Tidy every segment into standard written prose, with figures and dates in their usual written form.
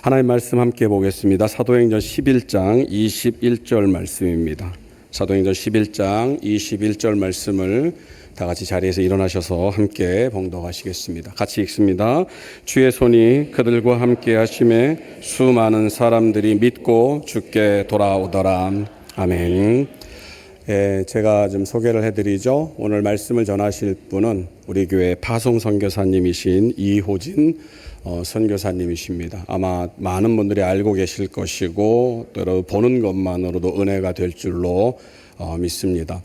하나님 말씀 함께 보겠습니다. 사도행전 11장 21절 말씀입니다. 사도행전 11장 21절 말씀을 다 같이 자리에서 일어나셔서 함께 봉독하시겠습니다. 같이 읽습니다. 주의 손이 그들과 함께 하심에 수많은 사람들이 믿고 주께 돌아오더라. 아멘. 제가 좀 소개를 해드리죠. 오늘 말씀을 전하실 분은 우리 교회 파송 선교사님이신 이호진 선교사님이십니다. 아마 많은 분들이 알고 계실 것이고 또 보는 것만으로도 은혜가 될 줄로 믿습니다.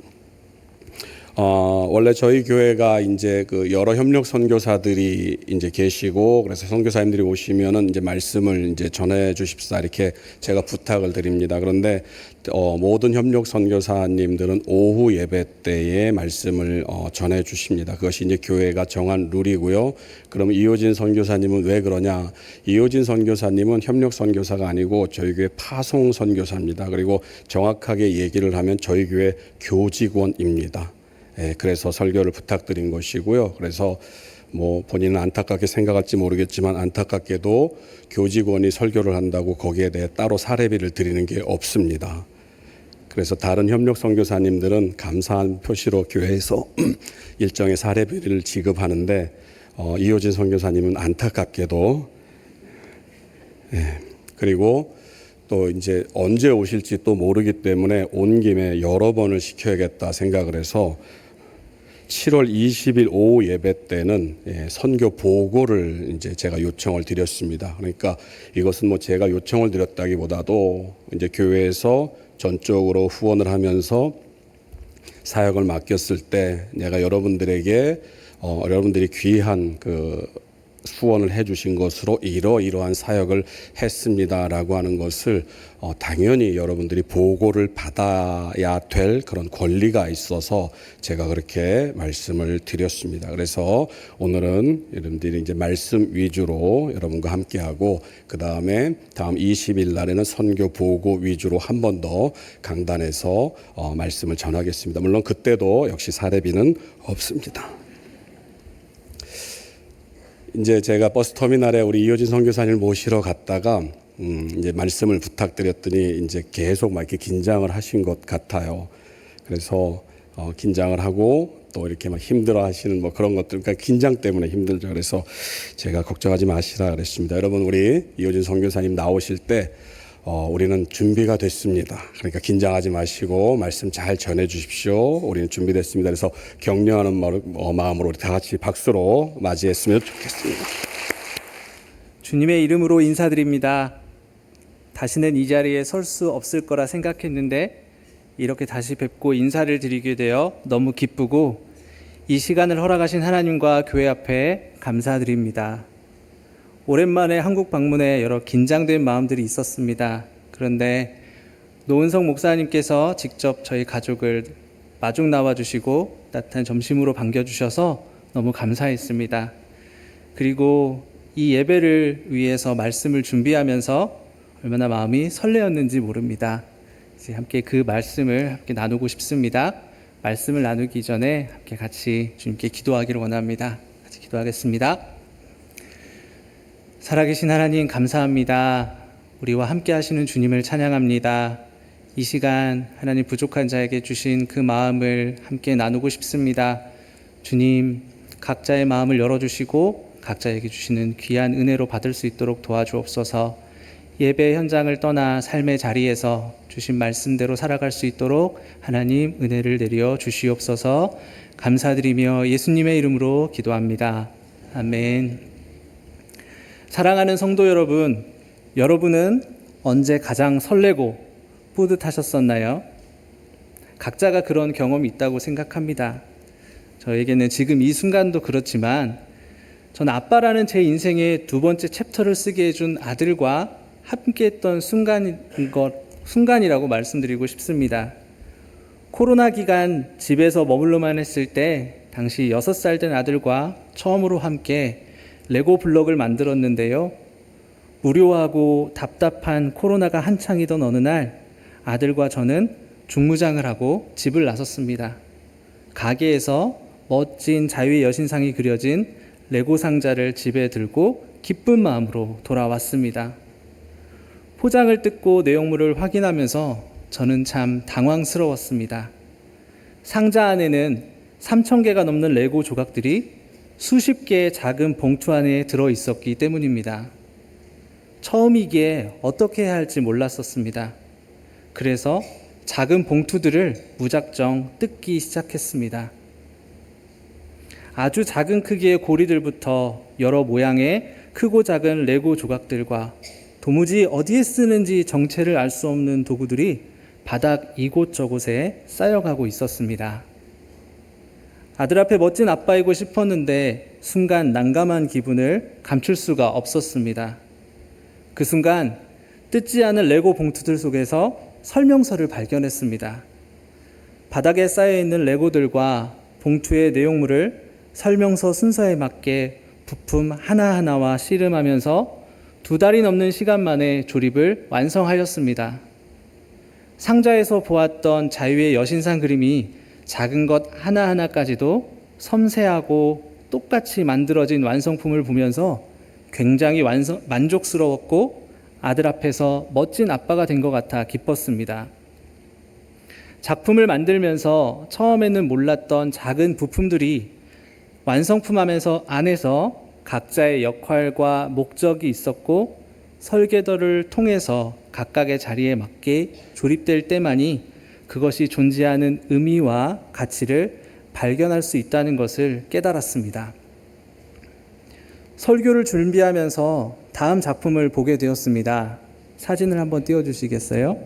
원래 저희 교회가 이제 그 여러 협력 선교사들이 이제 계시고 그래서 선교사님들이 오시면은 이제 말씀을 이제 전해 주십사 이렇게 제가 부탁을 드립니다. 그런데 모든 협력 선교사님들은 오후 예배 때에 말씀을 전해 주십니다. 그것이 이제 교회가 정한 룰이고요. 그럼 이호진 선교사님은 왜 그러냐? 이호진 선교사님은 협력 선교사가 아니고 저희 교회 파송 선교사입니다. 그리고 정확하게 얘기를 하면 저희 교회 교직원입니다. 그래서 설교를 부탁드린 것이고요. 그래서 본인은 안타깝게 생각할지 모르겠지만 안타깝게도 교직원이 설교를 한다고 거기에 대해 따로 사례비를 드리는 게 없습니다. 그래서 다른 협력 선교사님들은 감사한 표시로 교회에서 일정의 사례비를 지급하는데 이호진 선교사님은 안타깝게도 그리고 또 이제 언제 오실지 또 모르기 때문에 온 김에 여러 번을 시켜야겠다 생각을 해서 7월 20일 오후 예배 때는 선교 보고를 이제 제가 요청을 드렸습니다. 그러니까 이것은 제가 요청을 드렸다기보다도 이제 교회에서 전적으로 후원을 하면서 사역을 맡겼을 때 내가 여러분들에게 여러분들이 귀한 후원을 해주신 것으로 이러이러한 사역을 했습니다라고 하는 것을 당연히 여러분들이 보고를 받아야 될 그런 권리가 있어서 제가 그렇게 말씀을 드렸습니다. 그래서 오늘은 여러분들이 이제 말씀 위주로 여러분과 함께하고 그 다음 20일 날에는 선교 보고 위주로 한 번 더 강단에서 말씀을 전하겠습니다. 물론 그때도 역시 사례비는 없습니다. 이제 제가 버스터미널에 우리 이호진 선교사님을 모시러 갔다가 이제 말씀을 부탁드렸더니 이제 계속 막 이렇게 긴장을 하신 것 같아요. 그래서 긴장을 하고 또 이렇게 막 힘들어 하시는 그런 것들, 그러니까 긴장 때문에 힘들죠. 그래서 제가 걱정하지 마시라 그랬습니다. 여러분, 우리 이호진 선교사님 나오실 때 우리는 준비가 됐습니다. 그러니까 긴장하지 마시고 말씀 잘 전해 주십시오. 우리는 준비됐습니다. 그래서 격려하는 마음으로 우리 다 같이 박수로 맞이했으면 좋겠습니다. 주님의 이름으로 인사드립니다. 다시는 이 자리에 설 수 없을 거라 생각했는데 이렇게 다시 뵙고 인사를 드리게 되어 너무 기쁘고 이 시간을 허락하신 하나님과 교회 앞에 감사드립니다. 오랜만에 한국 방문에 여러 긴장된 마음들이 있었습니다. 그런데 노은성 목사님께서 직접 저희 가족을 마중 나와주시고 따뜻한 점심으로 반겨주셔서 너무 감사했습니다. 그리고 이 예배를 위해서 말씀을 준비하면서 얼마나 마음이 설레었는지 모릅니다. 이제 함께 그 말씀을 함께 나누고 싶습니다. 말씀을 나누기 전에 함께 같이 주님께 기도하기를 원합니다. 같이 기도하겠습니다. 살아계신 하나님 감사합니다. 우리와 함께 하시는 주님을 찬양합니다. 이 시간 하나님 부족한 자에게 주신 그 마음을 함께 나누고 싶습니다. 주님, 각자의 마음을 열어주시고 각자에게 주시는 귀한 은혜로 받을 수 있도록 도와주옵소서. 예배 현장을 떠나 삶의 자리에서 주신 말씀대로 살아갈 수 있도록 하나님 은혜를 내려 주시옵소서. 감사드리며 예수님의 이름으로 기도합니다. 아멘. 사랑하는 성도 여러분, 여러분은 언제 가장 설레고 뿌듯하셨었나요? 각자가 그런 경험이 있다고 생각합니다. 저에게는 지금 이 순간도 그렇지만 전 아빠라는 제 인생의 두 번째 챕터를 쓰게 해준 아들과 함께했던 순간이라고 말씀드리고 싶습니다. 코로나 기간 집에서 머물러만 했을 때 당시 6살 된 아들과 처음으로 함께 레고 블럭을 만들었는데요. 무료하고 답답한 코로나가 한창이던 어느 날 아들과 저는 중무장을 하고 집을 나섰습니다. 가게에서 멋진 자유의 여신상이 그려진 레고 상자를 집에 들고 기쁜 마음으로 돌아왔습니다. 포장을 뜯고 내용물을 확인하면서 저는 참 당황스러웠습니다. 상자 안에는 3,000개가 넘는 레고 조각들이 수십 개의 작은 봉투 안에 들어 있었기 때문입니다. 처음이기에 어떻게 해야 할지 몰랐었습니다. 그래서 작은 봉투들을 무작정 뜯기 시작했습니다. 아주 작은 크기의 고리들부터 여러 모양의 크고 작은 레고 조각들과 도무지 어디에 쓰는지 정체를 알 수 없는 도구들이 바닥 이곳저곳에 쌓여가고 있었습니다. 아들 앞에 멋진 아빠이고 싶었는데 순간 난감한 기분을 감출 수가 없었습니다. 그 순간 뜯지 않은 레고 봉투들 속에서 설명서를 발견했습니다. 바닥에 쌓여있는 레고들과 봉투의 내용물을 설명서 순서에 맞게 부품 하나하나와 씨름하면서 2달이 넘는 시간 만에 조립을 완성하였습니다. 상자에서 보았던 자유의 여신상 그림이 작은 것 하나하나까지도 섬세하고 똑같이 만들어진 완성품을 보면서 굉장히 만족스러웠고 아들 앞에서 멋진 아빠가 된 것 같아 기뻤습니다. 작품을 만들면서 처음에는 몰랐던 작은 부품들이 완성품 안에서 각자의 역할과 목적이 있었고 설계도를 통해서 각각의 자리에 맞게 조립될 때만이 그것이 존재하는 의미와 가치를 발견할 수 있다는 것을 깨달았습니다. 설교를 준비하면서 다음 작품을 보게 되었습니다. 사진을 한번 띄워주시겠어요?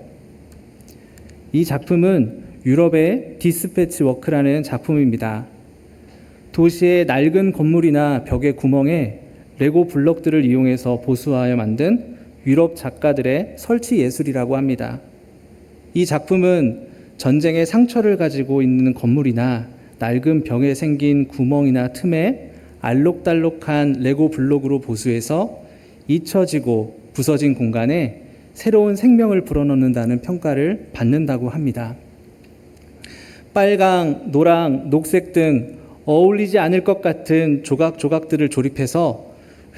이 작품은 유럽의 디스패치 워크라는 작품입니다. 도시의 낡은 건물이나 벽의 구멍에 레고 블럭들을 이용해서 보수하여 만든 유럽 작가들의 설치 예술이라고 합니다. 이 작품은 전쟁의 상처를 가지고 있는 건물이나 낡은 벽에 생긴 구멍이나 틈에 알록달록한 레고 블록으로 보수해서 잊혀지고 부서진 공간에 새로운 생명을 불어넣는다는 평가를 받는다고 합니다. 빨강, 노랑, 녹색 등 어울리지 않을 것 같은 조각들을 조립해서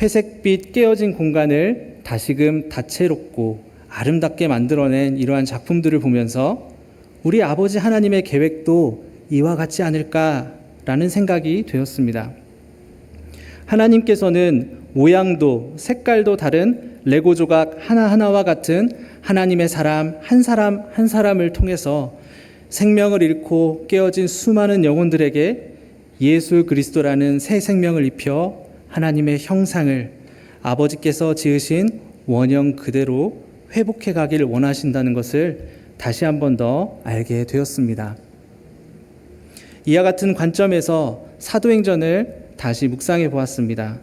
회색빛 깨어진 공간을 다시금 다채롭고 아름답게 만들어낸 이러한 작품들을 보면서 우리 아버지 하나님의 계획도 이와 같지 않을까라는 생각이 되었습니다. 하나님께서는 모양도 색깔도 다른 레고 조각 하나하나와 같은 하나님의 사람 한 사람을 통해서 생명을 잃고 깨어진 수많은 영혼들에게 예수 그리스도라는 새 생명을 입혀 하나님의 형상을 아버지께서 지으신 원형 그대로 회복해 가기를 원하신다는 것을 다시 한 번 더 알게 되었습니다. 이와 같은 관점에서 사도행전을 다시 묵상해 보았습니다.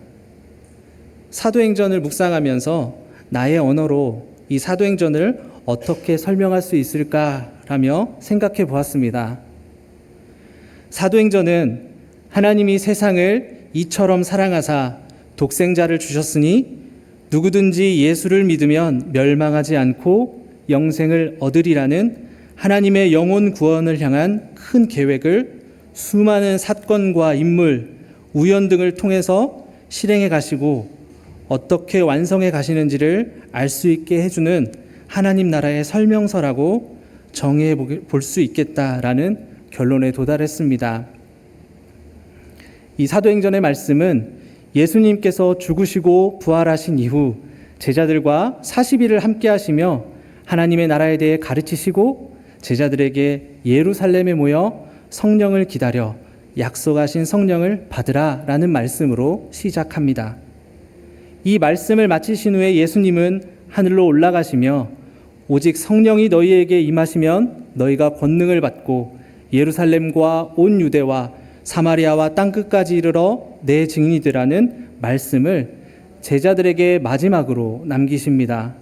사도행전을 묵상하면서 나의 언어로 이 사도행전을 어떻게 설명할 수 있을까라며 생각해 보았습니다. 사도행전은 하나님이 세상을 이처럼 사랑하사 독생자를 주셨으니 누구든지 예수를 믿으면 멸망하지 않고 영생을 얻으리라는 하나님의 영혼 구원을 향한 큰 계획을 수많은 사건과 인물, 우연 등을 통해서 실행해 가시고 어떻게 완성해 가시는지를 알 수 있게 해주는 하나님 나라의 설명서라고 정의해 볼 수 있겠다라는 결론에 도달했습니다. 이 사도행전의 말씀은 예수님께서 죽으시고 부활하신 이후 제자들과 40일을 함께 하시며 하나님의 나라에 대해 가르치시고 제자들에게 예루살렘에 모여 성령을 기다려 약속하신 성령을 받으라 라는 말씀으로 시작합니다. 이 말씀을 마치신 후에 예수님은 하늘로 올라가시며 오직 성령이 너희에게 임하시면 너희가 권능을 받고 예루살렘과 온 유대와 사마리아와 땅끝까지 이르러 내 증인이 되라는 말씀을 제자들에게 마지막으로 남기십니다.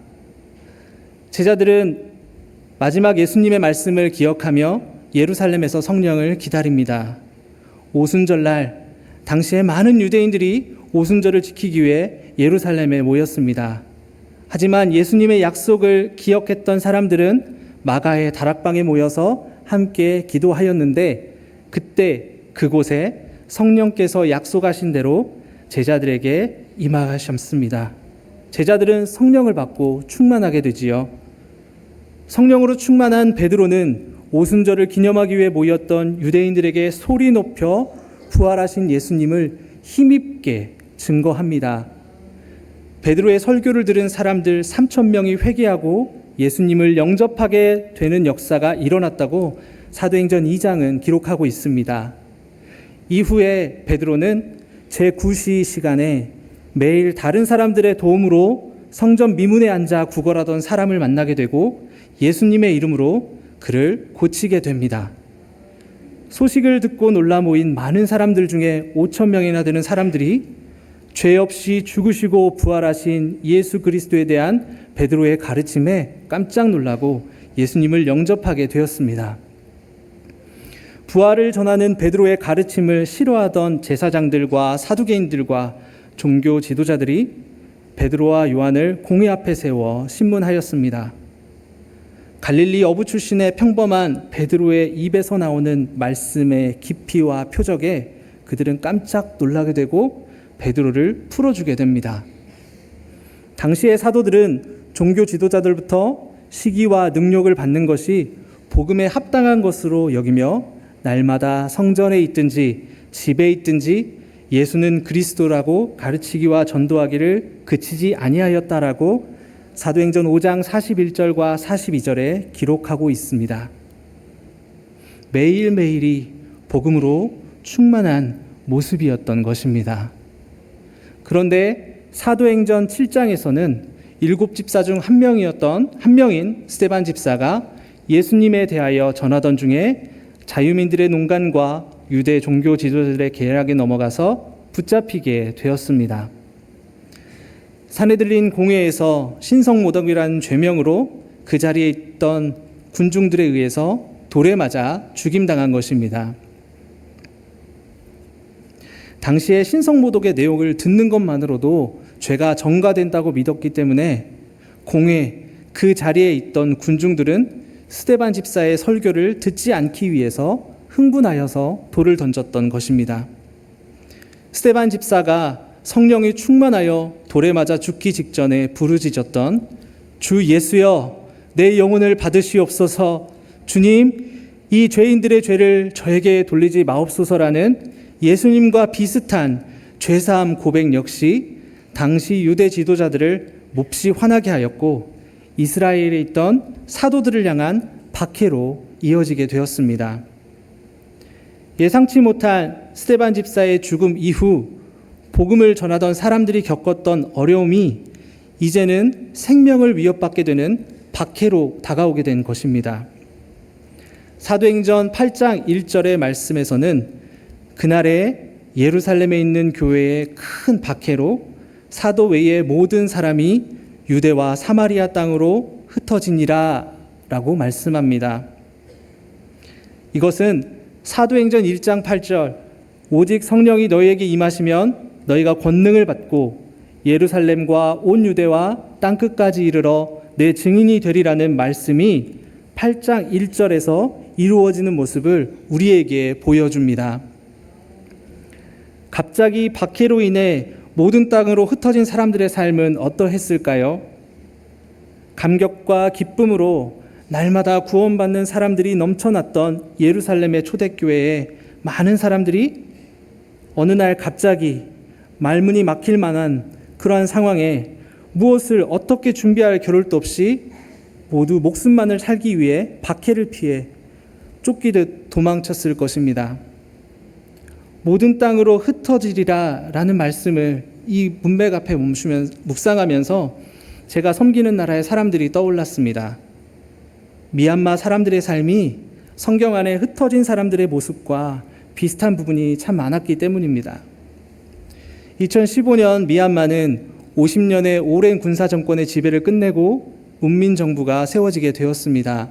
제자들은 마지막 예수님의 말씀을 기억하며 예루살렘에서 성령을 기다립니다. 오순절날 당시에 많은 유대인들이 오순절을 지키기 위해 예루살렘에 모였습니다. 하지만 예수님의 약속을 기억했던 사람들은 마가의 다락방에 모여서 함께 기도하였는데 그때 그곳에 성령께서 약속하신 대로 제자들에게 임하셨습니다. 제자들은 성령을 받고 충만하게 되지요. 성령으로 충만한 베드로는 오순절을 기념하기 위해 모였던 유대인들에게 소리 높여 부활하신 예수님을 힘있게 증거합니다. 베드로의 설교를 들은 사람들 3,000명이 회개하고 예수님을 영접하게 되는 역사가 일어났다고 사도행전 2장은 기록하고 있습니다. 이후에 베드로는 제9시 시간에 매일 다른 사람들의 도움으로 성전 미문에 앉아 구걸하던 사람을 만나게 되고 예수님의 이름으로 그를 고치게 됩니다. 소식을 듣고 놀라 모인 많은 사람들 중에 5,000명이나 되는 사람들이 죄 없이 죽으시고 부활하신 예수 그리스도에 대한 베드로의 가르침에 깜짝 놀라고 예수님을 영접하게 되었습니다. 부활을 전하는 베드로의 가르침을 싫어하던 제사장들과 사두개인들과 종교 지도자들이 베드로와 요한을 공회 앞에 세워 신문하였습니다. 갈릴리 어부 출신의 평범한 베드로의 입에서 나오는 말씀의 깊이와 표적에 그들은 깜짝 놀라게 되고 베드로를 풀어주게 됩니다. 당시의 사도들은 종교 지도자들부터 시기와 능력을 받는 것이 복음에 합당한 것으로 여기며 날마다 성전에 있든지 집에 있든지 예수는 그리스도라고 가르치기와 전도하기를 그치지 아니하였다라고 사도행전 5장 41절과 42절에 기록하고 있습니다. 매일매일이 복음으로 충만한 모습이었던 것입니다. 그런데 사도행전 7장에서는 7집사 중 한 명인 스데반 집사가 예수님에 대하여 전하던 중에 자유민들의 농간과 유대 종교 지도자들의 계략에 넘어가서 붙잡히게 되었습니다. 사내들린 공회에서 신성모독이라는 죄명으로 그 자리에 있던 군중들에 의해서 돌에 맞아 죽임당한 것입니다. 당시에 신성모독의 내용을 듣는 것만으로도 죄가 전가된다고 믿었기 때문에 공회 그 자리에 있던 군중들은 스데반 집사의 설교를 듣지 않기 위해서 흥분하여서 돌을 던졌던 것입니다. 스데반 집사가 성령이 충만하여 돌에 맞아 죽기 직전에 부르짖었던 주 예수여 내 영혼을 받으시옵소서, 주님 이 죄인들의 죄를 저에게 돌리지 마옵소서라는 예수님과 비슷한 죄사함 고백 역시 당시 유대 지도자들을 몹시 화나게 하였고 이스라엘에 있던 사도들을 향한 박해로 이어지게 되었습니다. 예상치 못한 스데반 집사의 죽음 이후 복음을 전하던 사람들이 겪었던 어려움이 이제는 생명을 위협받게 되는 박해로 다가오게 된 것입니다. 사도행전 8장 1절의 말씀에서는 그날에 예루살렘에 있는 교회의 큰 박해로 사도 외의 모든 사람이 유대와 사마리아 땅으로 흩어지니라 라고 말씀합니다. 이것은 사도행전 1장 8절 오직 성령이 너희에게 임하시면 너희가 권능을 받고 예루살렘과 온 유대와 땅끝까지 이르러 내 증인이 되리라는 말씀이 8장 1절에서 이루어지는 모습을 우리에게 보여줍니다. 갑자기 박해로 인해 모든 땅으로 흩어진 사람들의 삶은 어떠했을까요? 감격과 기쁨으로 날마다 구원받는 사람들이 넘쳐났던 예루살렘의 초대교회에 많은 사람들이 어느 날 갑자기 말문이 막힐 만한 그러한 상황에 무엇을 어떻게 준비할 겨를도 없이 모두 목숨만을 살기 위해 박해를 피해 쫓기듯 도망쳤을 것입니다. 모든 땅으로 흩어지리라 라는 말씀을 이 문맥 앞에 묵상하면서 제가 섬기는 나라의 사람들이 떠올랐습니다. 미얀마 사람들의 삶이 성경 안에 흩어진 사람들의 모습과 비슷한 부분이 참 많았기 때문입니다. 2015년 미얀마는 50년의 오랜 군사 정권의 지배를 끝내고 문민정부가 세워지게 되었습니다.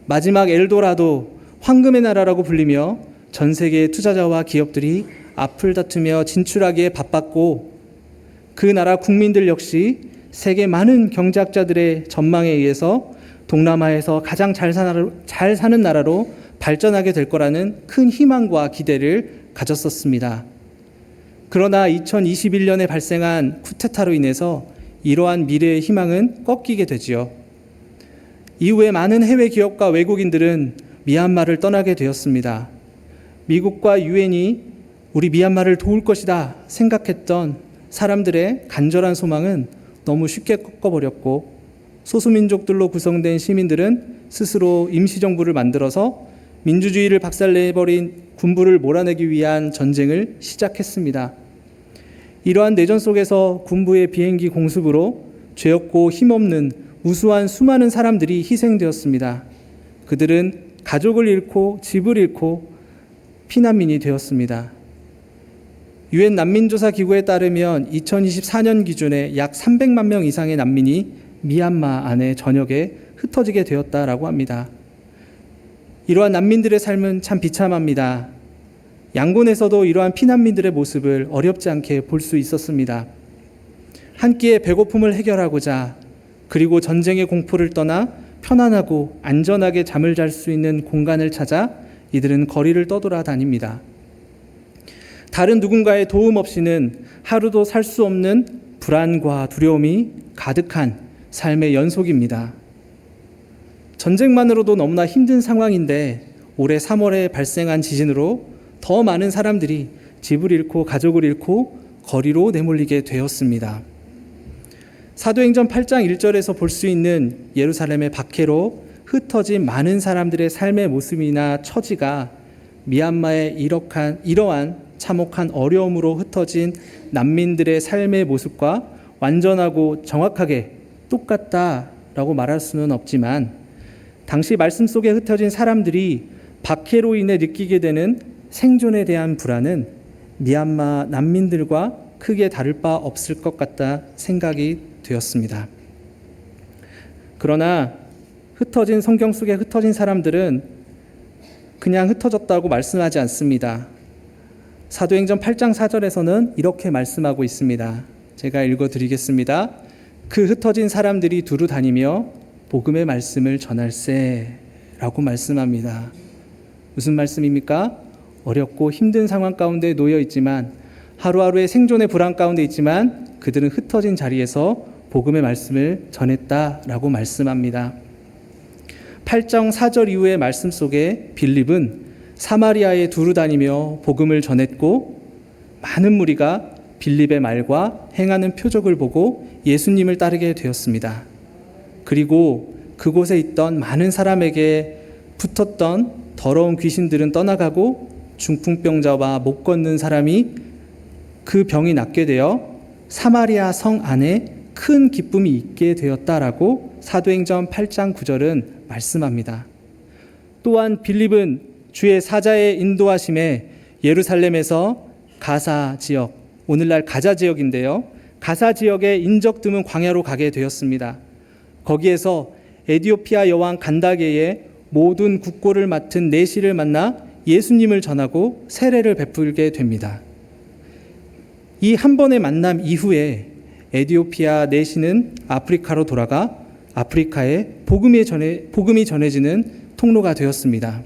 마지막 엘도라도 황금의 나라라고 불리며 전 세계의 투자자와 기업들이 앞을 다투며 진출하기에 바빴고 그 나라 국민들 역시 세계 많은 경제학자들의 전망에 의해서 동남아에서 가장 잘 사는 나라로 발전하게 될 거라는 큰 희망과 기대를 가졌었습니다. 그러나 2021년에 발생한 쿠데타로 인해서 이러한 미래의 희망은 꺾이게 되지요. 이후에 많은 해외 기업과 외국인들은 미얀마를 떠나게 되었습니다. 미국과 유엔이 우리 미얀마를 도울 것이다 생각했던 사람들의 간절한 소망은 너무 쉽게 꺾어버렸고, 소수민족들로 구성된 시민들은 스스로 임시정부를 만들어서 민주주의를 박살내버린 군부를 몰아내기 위한 전쟁을 시작했습니다. 이러한 내전 속에서 군부의 비행기 공습으로 죄없고 힘없는 무수한 수많은 사람들이 희생되었습니다. 그들은 가족을 잃고 집을 잃고 피난민이 되었습니다. 유엔 난민조사 기구에 따르면 2024년 기준에 약 300만 명 이상의 난민이 미얀마 안에 전역에 흩어지게 되었다라고 합니다. 이러한 난민들의 삶은 참 비참합니다. 양곤에서도 이러한 피난민들의 모습을 어렵지 않게 볼 수 있었습니다. 한 끼의 배고픔을 해결하고자, 그리고 전쟁의 공포를 떠나 편안하고 안전하게 잠을 잘 수 있는 공간을 찾아 이들은 거리를 떠돌아다닙니다. 다른 누군가의 도움 없이는 하루도 살 수 없는 불안과 두려움이 가득한 삶의 연속입니다. 전쟁만으로도 너무나 힘든 상황인데 올해 3월에 발생한 지진으로 더 많은 사람들이 집을 잃고 가족을 잃고 거리로 내몰리게 되었습니다. 사도행전 8장 1절에서 볼 수 있는 예루살렘의 박해로 흩어진 많은 사람들의 삶의 모습이나 처지가 미얀마의 이러한 참혹한 어려움으로 흩어진 난민들의 삶의 모습과 완전하고 정확하게 똑같다라고 말할 수는 없지만, 당시 말씀 속에 흩어진 사람들이 박해로 인해 느끼게 되는 생존에 대한 불안은 미얀마 난민들과 크게 다를 바 없을 것 같다 생각이 되었습니다. 그러나 흩어진 성경 속에 흩어진 사람들은 그냥 흩어졌다고 말씀하지 않습니다. 사도행전 8장 4절에서는 이렇게 말씀하고 있습니다. 제가 읽어드리겠습니다. 그 흩어진 사람들이 두루 다니며 복음의 말씀을 전할세 라고 말씀합니다. 무슨 말씀입니까? 어렵고 힘든 상황 가운데 놓여 있지만, 하루하루의 생존의 불안 가운데 있지만 그들은 흩어진 자리에서 복음의 말씀을 전했다라고 말씀합니다. 8장 4절 이후의 말씀 속에 빌립은 사마리아에 두루 다니며 복음을 전했고, 많은 무리가 빌립의 말과 행하는 표적을 보고 예수님을 따르게 되었습니다. 그리고 그곳에 있던 많은 사람에게 붙었던 더러운 귀신들은 떠나가고 중풍병자와 못 걷는 사람이 그 병이 낫게 되어 사마리아 성 안에 큰 기쁨이 있게 되었다라고 사도행전 8장 9절은 말씀합니다. 또한 빌립은 주의 사자의 인도하심에 예루살렘에서 가사 지역, 오늘날 가자 지역인데요, 가사 지역의 인적 드문 광야로 가게 되었습니다. 거기에서 에디오피아 여왕 간다게의 모든 국고를 맡은 내시를 만나 예수님을 전하고 세례를 베풀게 됩니다. 이 한 번의 만남 이후에 에디오피아 내시는 아프리카로 돌아가 아프리카에 복음이 전해지는 통로가 되었습니다.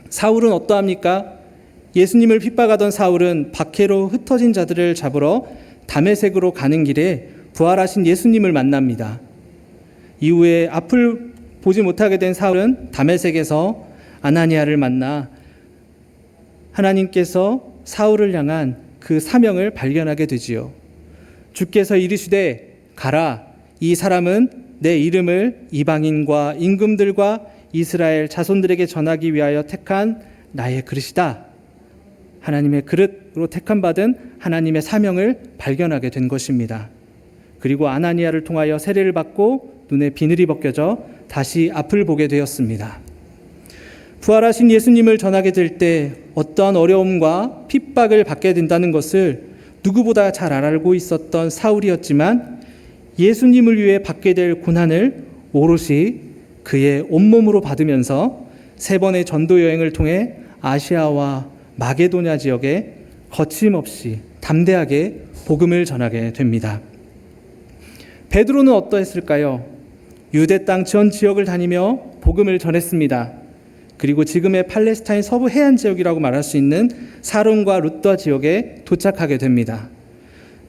사울은 어떠합니까? 예수님을 핍박하던 사울은 박해로 흩어진 자들을 잡으러 다메섹으로 가는 길에 부활하신 예수님을 만납니다. 이후에 앞을 보지 못하게 된 사울은 다메섹에서 아나니아를 만나 하나님께서 사울을 향한 그 사명을 발견하게 되지요. 주께서 이르시되 가라, 이 사람은 내 이름을 이방인과 임금들과 이스라엘 자손들에게 전하기 위하여 택한 나의 그릇이다. 하나님의 그릇으로 택함받은 하나님의 사명을 발견하게 된 것입니다. 그리고 아나니아를 통하여 세례를 받고 눈에 비늘이 벗겨져 다시 앞을 보게 되었습니다. 부활하신 예수님을 전하게 될 때 어떠한 어려움과 핍박을 받게 된다는 것을 누구보다 잘 알고 있었던 사울이었지만, 예수님을 위해 받게 될 고난을 오롯이 그의 온몸으로 받으면서 3번의 전도 여행을 통해 아시아와 마게도냐 지역에 거침없이 담대하게 복음을 전하게 됩니다. 베드로는 어떠했을까요? 유대 땅 전 지역을 다니며 복음을 전했습니다. 그리고 지금의 팔레스타인 서부 해안 지역이라고 말할 수 있는 사론과 루따 지역에 도착하게 됩니다.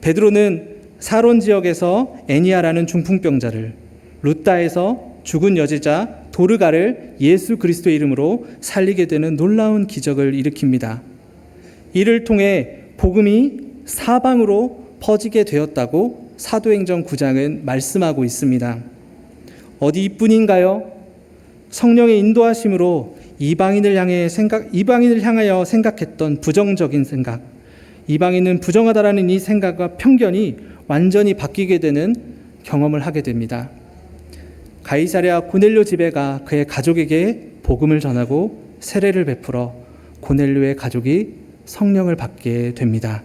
베드로는 사론 지역에서 애니아라는 중풍병자를, 루따에서 죽은 여제자 도르가를 예수 그리스도의 이름으로 살리게 되는 놀라운 기적을 일으킵니다. 이를 통해 복음이 사방으로 퍼지게 되었다고 사도행전 9장은 말씀하고 있습니다. 어디뿐인가요? 성령의 인도하심으로 이방인을 향하여 생각했던 부정적인 생각, 이방인은 부정하다라는 이 생각과 편견이 완전히 바뀌게 되는 경험을 하게 됩니다. 가이사랴 고넬료 집에 가 그의 가족에게 복음을 전하고 세례를 베풀어 고넬료의 가족이 성령을 받게 됩니다.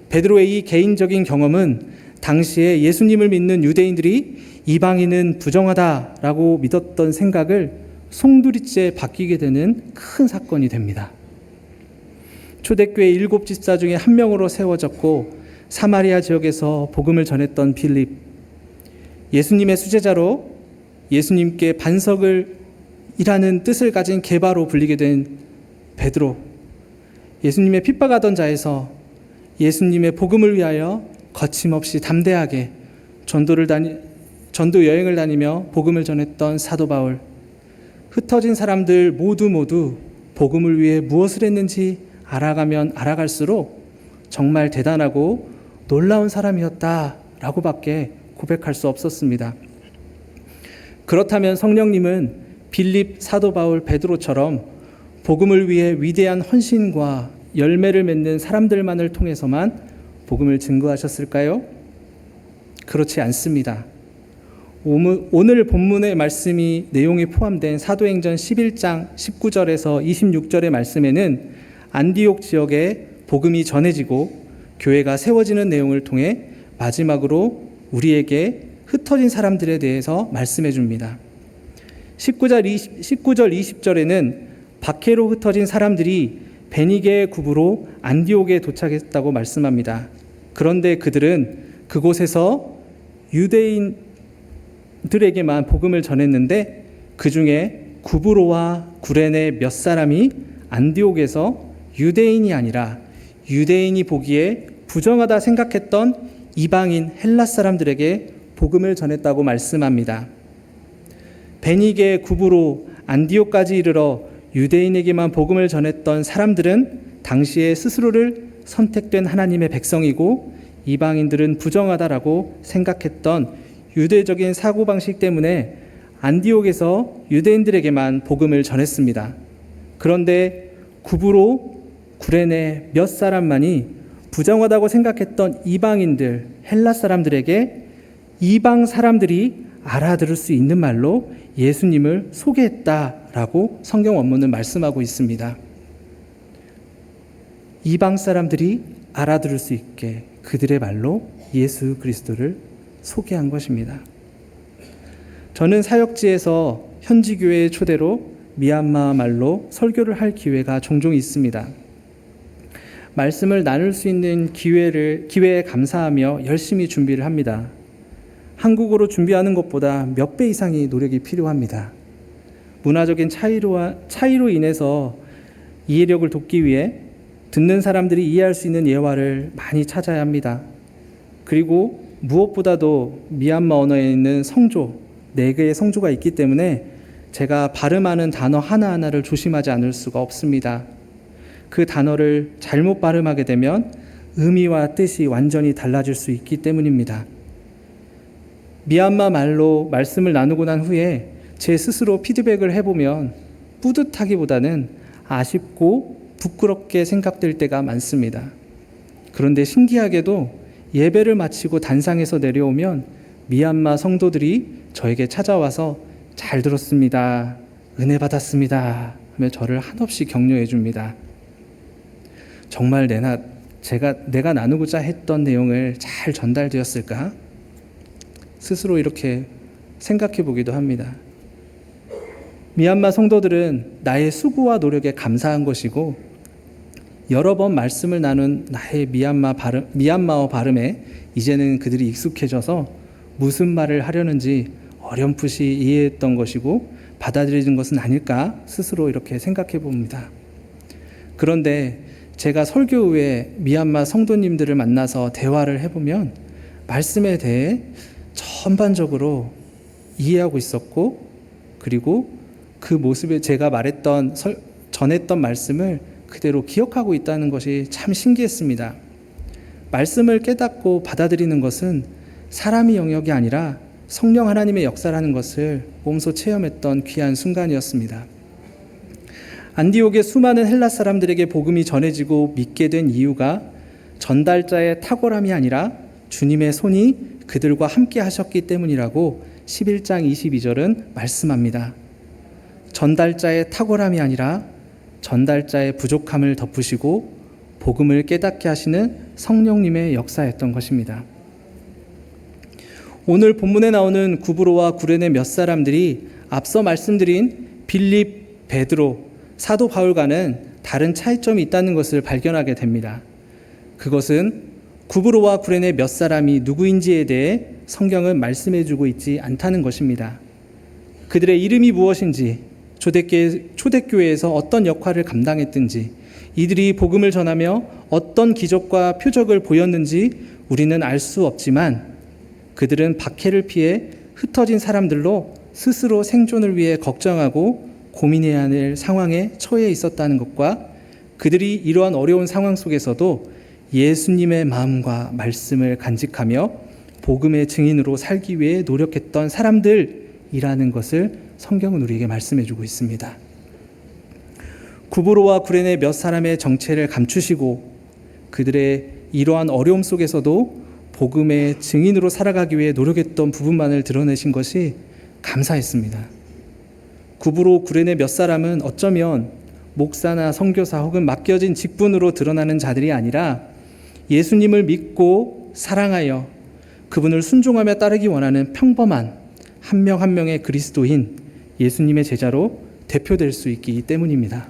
베드로의 이 개인적인 경험은 당시에 예수님을 믿는 유대인들이 이방인은 부정하다라고 믿었던 생각을 송두리째 바뀌게 되는 큰 사건이 됩니다. 초대교회 7 집사 중에 한 명으로 세워졌고 사마리아 지역에서 복음을 전했던 빌립, 예수님의 수제자로 예수님께 반석을 이라는 뜻을 가진 게바로 불리게 된 베드로, 예수님의 핍박하던 자에서 예수님의 복음을 위하여 거침없이 담대하게 전도 여행을 다니며 복음을 전했던 사도 바울, 흩어진 사람들 모두 복음을 위해 무엇을 했는지 알아가면 알아갈수록 정말 대단하고 놀라운 사람이었다라고 밖에 고백할 수 없었습니다. 그렇다면 성령님은 빌립, 사도 바울, 베드로처럼 복음을 위해 위대한 헌신과 열매를 맺는 사람들만을 통해서만 복음을 증거하셨을까요? 그렇지 않습니다. 오늘 본문의 말씀이 내용이 포함된 사도행전 11장 19절에서 26절의 말씀에는 안디옥 지역에 복음이 전해지고 교회가 세워지는 내용을 통해 마지막으로 우리에게 흩어진 사람들에 대해서 말씀해 줍니다. 19절 20절에는 박해로 흩어진 사람들이 베니게의 굽으로 안디옥에 도착했다고 말씀합니다. 그런데 그들은 그곳에서 유대인들에게만 복음을 전했는데 그 중에 구브로와 구레네 몇 사람이 안디옥에서 유대인이 아니라 유대인이 보기에 부정하다 생각했던 이방인 헬라 사람들에게 복음을 전했다고 말씀합니다. 베니게 구브로 안디옥까지 이르러 유대인에게만 복음을 전했던 사람들은 당시에 스스로를 선택된 하나님의 백성이고 이방인들은 부정하다라고 생각했던 유대적인 사고방식 때문에 안디옥에서 유대인들에게만 복음을 전했습니다. 그런데 구브로, 구레네 몇 사람만이 부정하다고 생각했던 이방인들, 헬라 사람들에게 이방 사람들이 알아들을 수 있는 말로 예수님을 소개했다라고 성경 원문은 말씀하고 있습니다. 이방 사람들이 알아들을 수 있게 그들의 말로 예수 그리스도를 소개한 것입니다. 저는 사역지에서 현지 교회의 초대로 미얀마 말로 설교를 할 기회가 종종 있습니다. 말씀을 나눌 수 있는 기회에 감사하며 열심히 준비를 합니다. 한국어로 준비하는 것보다 몇 배 이상의 노력이 필요합니다. 문화적인 차이로 인해서 이해력을 돕기 위해 듣는 사람들이 이해할 수 있는 예화를 많이 찾아야 합니다. 그리고 무엇보다도 미얀마 언어에 있는 성조, 4개의 성조가 있기 때문에 제가 발음하는 단어 하나하나를 조심하지 않을 수가 없습니다. 그 단어를 잘못 발음하게 되면 의미와 뜻이 완전히 달라질 수 있기 때문입니다. 미얀마 말로 말씀을 나누고 난 후에 제 스스로 피드백을 해보면 뿌듯하기보다는 아쉽고 부끄럽게 생각될 때가 많습니다. 그런데 신기하게도 예배를 마치고 단상에서 내려오면 미얀마 성도들이 저에게 찾아와서 잘 들었습니다, 은혜 받았습니다 하며 저를 한없이 격려해 줍니다. 정말 내가 나누고자 했던 내용을 잘 전달되었을까? 스스로 이렇게 생각해 보기도 합니다. 미얀마 성도들은 나의 수고와 노력에 감사한 것이고 여러 번 말씀을 나눈 나의 미얀마어 발음에 이제는 그들이 익숙해져서 무슨 말을 하려는지 어렴풋이 이해했던 것이고 받아들여진 것은 아닐까 스스로 이렇게 생각해 봅니다. 그런데 제가 설교 후에 미얀마 성도님들을 만나서 대화를 해보면 말씀에 대해 전반적으로 이해하고 있었고, 그리고 그 모습에 제가 전했던 말씀을 그대로 기억하고 있다는 것이 참 신기했습니다. 말씀을 깨닫고 받아들이는 것은 사람의 영역이 아니라 성령 하나님의 역사라는 것을 몸소 체험했던 귀한 순간이었습니다. 안디옥의 수많은 헬라 사람들에게 복음이 전해지고 믿게 된 이유가 전달자의 탁월함이 아니라 주님의 손이 그들과 함께 하셨기 때문이라고 11장 22절은 말씀합니다. 전달자의 탁월함이 아니라 전달자의 부족함을 덮으시고 복음을 깨닫게 하시는 성령님의 역사였던 것입니다. 오늘 본문에 나오는 구브로와 구레네 몇 사람들이 앞서 말씀드린 빌립, 베드로, 사도 바울과는 다른 차이점이 있다는 것을 발견하게 됩니다. 그것은 구브로와 구레네 몇 사람이 누구인지에 대해 성경은 말씀해주고 있지 않다는 것입니다. 그들의 이름이 무엇인지, 초대교회에서 어떤 역할을 감당했든지, 이들이 복음을 전하며 어떤 기적과 표적을 보였는지 우리는 알 수 없지만 그들은 박해를 피해 흩어진 사람들로 스스로 생존을 위해 걱정하고 고민해야 할 상황에 처해 있었다는 것과 그들이 이러한 어려운 상황 속에서도 예수님의 마음과 말씀을 간직하며 복음의 증인으로 살기 위해 노력했던 사람들이라는 것을 성경은 우리에게 말씀해주고 있습니다. 구브로와 구레네 몇 사람의 정체를 감추시고 그들의 이러한 어려움 속에서도 복음의 증인으로 살아가기 위해 노력했던 부분만을 드러내신 것이 감사했습니다. 구브로 구레네 몇 사람은 어쩌면 목사나 선교사 혹은 맡겨진 직분으로 드러나는 자들이 아니라 예수님을 믿고 사랑하여 그분을 순종하며 따르기 원하는 평범한 한 명 한 명의 그리스도인 예수님의 제자로 대표될 수 있기 때문입니다.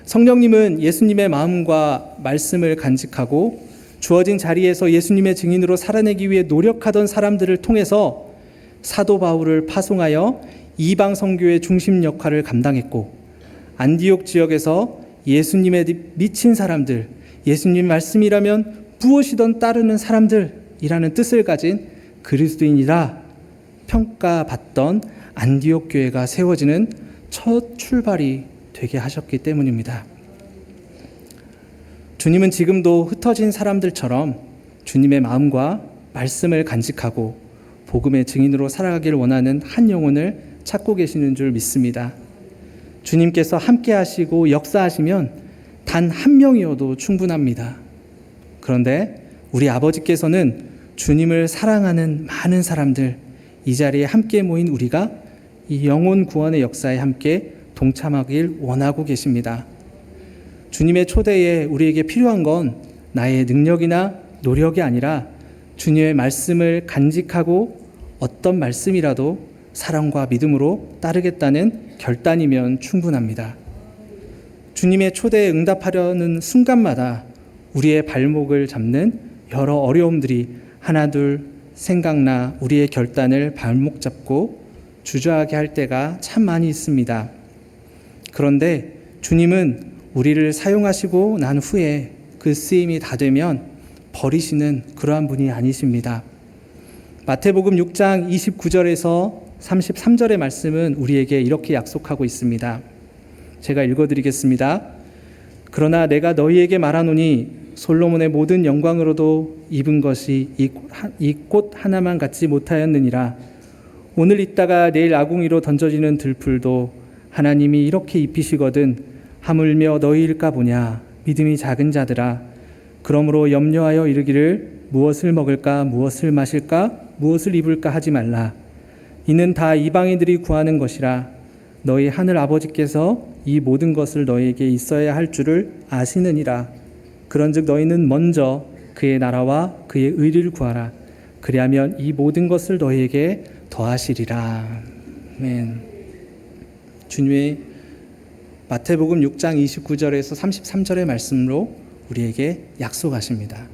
성령님은 예수님의 마음과 말씀을 간직하고 주어진 자리에서 예수님의 증인으로 살아내기 위해 노력하던 사람들을 통해서 사도 바울을 파송하여 이방 선교의 중심 역할을 감당했고 안디옥 지역에서 예수님에 미친 사람들, 예수님 말씀이라면 무엇이든 따르는 사람들이라는 뜻을 가진 그리스도인이라 평가받던 안디옥 교회가 세워지는 첫 출발이 되게 하셨기 때문입니다. 주님은 지금도 흩어진 사람들처럼 주님의 마음과 말씀을 간직하고 복음의 증인으로 살아가기를 원하는 한 영혼을 찾고 계시는 줄 믿습니다. 주님께서 함께 하시고 역사하시면 단 한 명이어도 충분합니다. 그런데 우리 아버지께서는 주님을 사랑하는 많은 사람들, 이 자리에 함께 모인 우리가 이 영혼 구원의 역사에 함께 동참하길 원하고 계십니다. 주님의 초대에 우리에게 필요한 건 나의 능력이나 노력이 아니라 주님의 말씀을 간직하고 어떤 말씀이라도 사랑과 믿음으로 따르겠다는 결단이면 충분합니다. 주님의 초대에 응답하려는 순간마다 우리의 발목을 잡는 여러 어려움들이 하나둘 생각나 우리의 결단을 발목 잡고 주저하게 할 때가 참 많이 있습니다. 그런데 주님은 우리를 사용하시고 난 후에 그 쓰임이 다 되면 버리시는 그러한 분이 아니십니다. 마태복음 6장 29절에서 33절의 말씀은 우리에게 이렇게 약속하고 있습니다. 제가 읽어드리겠습니다. 그러나 내가 너희에게 말하노니 솔로몬의 모든 영광으로도 입은 것이 이 꽃 하나만 갖지 못하였느니라. 오늘 있다가 내일 아궁이로 던져지는 들풀도 하나님이 이렇게 입히시거든 하물며 너희일까 보냐. 믿음이 작은 자들아. 그러므로 염려하여 이르기를 무엇을 먹을까 무엇을 마실까 무엇을 입을까 하지 말라. 이는 다 이방인들이 구하는 것이라. 너희 하늘 아버지께서 이 모든 것을 너희에게 있어야 할 줄을 아시느니라. 그런즉 너희는 먼저 그의 나라와 그의 의를 구하라. 그리하면 이 모든 것을 너희에게 더하시리라. 아멘. 주님의 마태복음 6장 29절에서 33절의 말씀으로 우리에게 약속하십니다.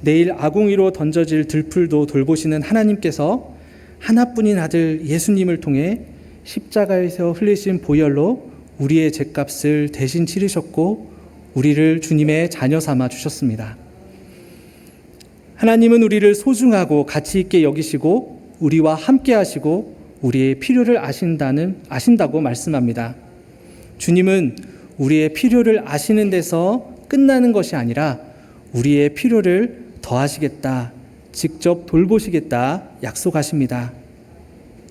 내일 아궁이로 던져질 들풀도 돌보시는 하나님께서 하나뿐인 아들 예수님을 통해 십자가에서 흘리신 보혈로 우리의 죗값을 대신 치르셨고 우리를 주님의 자녀 삼아 주셨습니다. 하나님은 우리를 소중하고 가치 있게 여기시고 우리와 함께 하시고 우리의 필요를 아신다고 말씀합니다. 주님은 우리의 필요를 아시는 데서 끝나는 것이 아니라 우리의 필요를 더하시겠다, 직접 돌보시겠다 약속하십니다.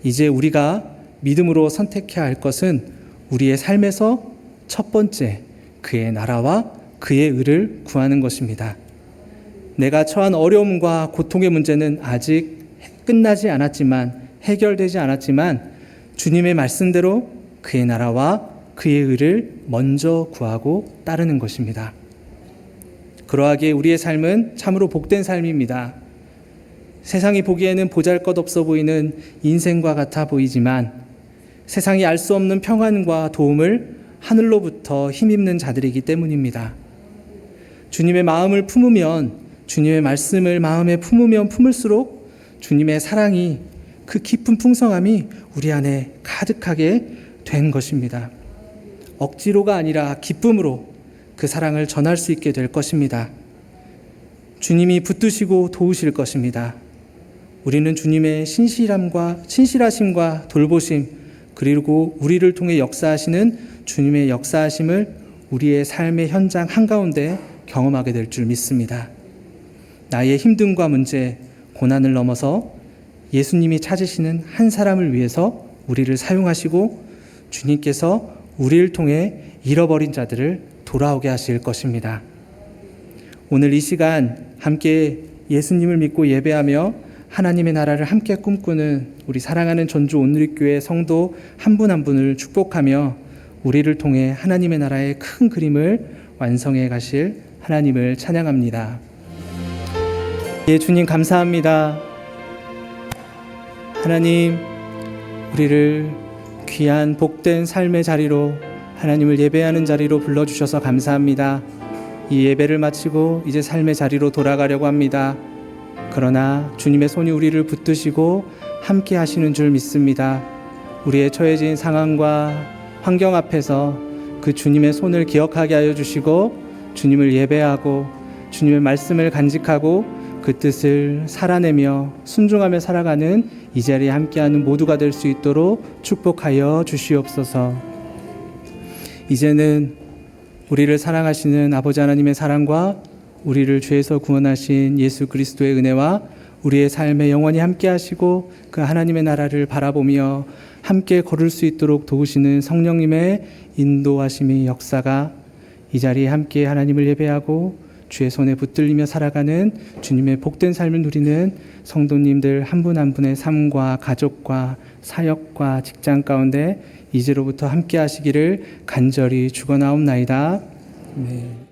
이제 우리가 믿음으로 선택해야 할 것은 우리의 삶에서 첫 번째 그의 나라와 그의 의를 구하는 것입니다. 내가 처한 어려움과 고통의 문제는 아직 끝나지 않았지만, 해결되지 않았지만 주님의 말씀대로 그의 나라와 그의 의를 먼저 구하고 따르는 것입니다. 그러하기에 우리의 삶은 참으로 복된 삶입니다. 세상이 보기에는 보잘것없어 보이는 인생과 같아 보이지만 세상이 알 수 없는 평안과 도움을 하늘로부터 힘입는 자들이기 때문입니다. 주님의 마음을 품으면, 주님의 말씀을 마음에 품으면 품을수록 주님의 사랑이, 그 깊은 풍성함이 우리 안에 가득하게 된 것입니다. 억지로가 아니라 기쁨으로 그 사랑을 전할 수 있게 될 것입니다. 주님이 붙드시고 도우실 것입니다. 우리는 주님의 신실하심과 돌보심, 그리고 우리를 통해 역사하시는 주님의 역사하심을 우리의 삶의 현장 한가운데 경험하게 될 줄 믿습니다. 나의 힘듦과 문제, 고난을 넘어서 예수님이 찾으시는 한 사람을 위해서 우리를 사용하시고 주님께서 우리를 통해 잃어버린 자들을 돌아오게 하실 것입니다. 오늘 이 시간 함께 예수님을 믿고 예배하며 하나님의 나라를 함께 꿈꾸는 우리 사랑하는 전주 온누리교회 성도 한 분 한 분을 축복하며 우리를 통해 하나님의 나라의 큰 그림을 완성해 가실 하나님을 찬양합니다. 예, 주님 감사합니다. 하나님, 우리를 귀한 복된 삶의 자리로, 하나님을 예배하는 자리로 불러주셔서 감사합니다. 이 예배를 마치고 이제 삶의 자리로 돌아가려고 합니다. 그러나 주님의 손이 우리를 붙드시고 함께 하시는 줄 믿습니다. 우리의 처해진 상황과 환경 앞에서 그 주님의 손을 기억하게 하여 주시고 주님을 예배하고 주님의 말씀을 간직하고 그 뜻을 살아내며 순종하며 살아가는 이 자리에 함께하는 모두가 될 수 있도록 축복하여 주시옵소서. 이제는 우리를 사랑하시는 아버지 하나님의 사랑과 우리를 죄에서 구원하신 예수 그리스도의 은혜와 우리의 삶에 영원히 함께 하시고 그 하나님의 나라를 바라보며 함께 걸을 수 있도록 도우시는 성령님의 인도하심의 역사가 이 자리에 함께 하나님을 예배하고 주의 손에 붙들리며 살아가는 주님의 복된 삶을 누리는 성도님들 한 분 한 분의 삶과 가족과 사역과 직장 가운데 이제로부터 함께 하시기를 간절히 축원하옵나이다. 네.